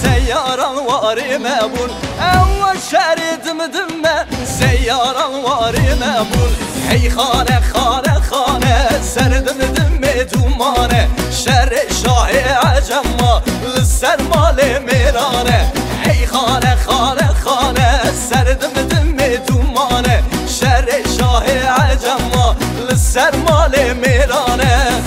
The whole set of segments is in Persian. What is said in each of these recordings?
سيارة واري مابون أول شارد مدمة سيارة واري مابون هي خانة خانة خانة سرد مدمة دومانة شر شاهي عجمة للسر مالي ميرانة هي خانة خانة خانة سرد مدمة دومانة شر شاهي عجمة للسر مالي ميرانة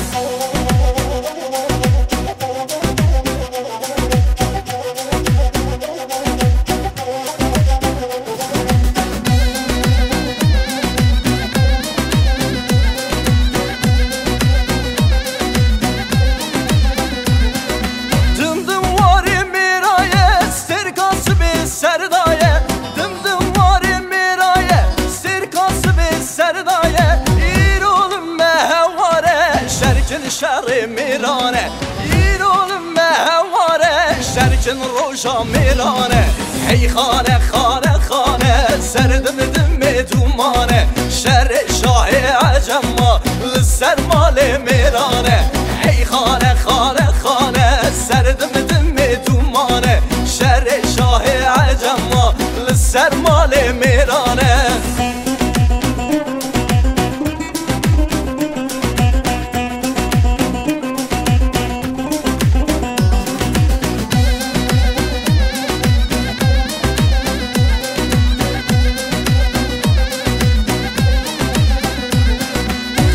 سردايه دمدم واري ميرايه سركاس بالسردايه يرول مهواره شركن شر ميرانه يرول مهواره شركن روجا ميرانه هي خانه خانه خانه سردم دم دومانه شر شاه عجمه للسر مال ميرانه هي خانه خانه خانه سردم دم دومانه شر شاه عجمه للسر مال ميرانه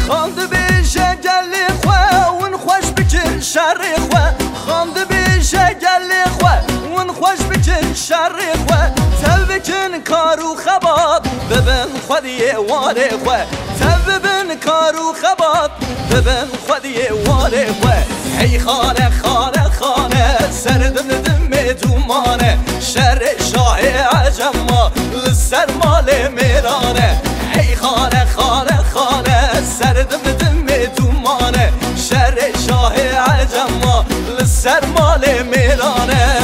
خاند بيشه قالي خوا ونخوش بكر شر خوا خاند بيشه قالي خوا ونخوش بكر شر خوا تبكن كارو خباب ببن خدي واري خوا تببن كارو خباب ببن خدي واري خوا هي خانه خانه خانه سردم دم دومانه شر شاه عجمه للسر مال ميرانه هي خانه خانه خانه سردم دم دومانه شر شاه عجمه للسر مال ميرانه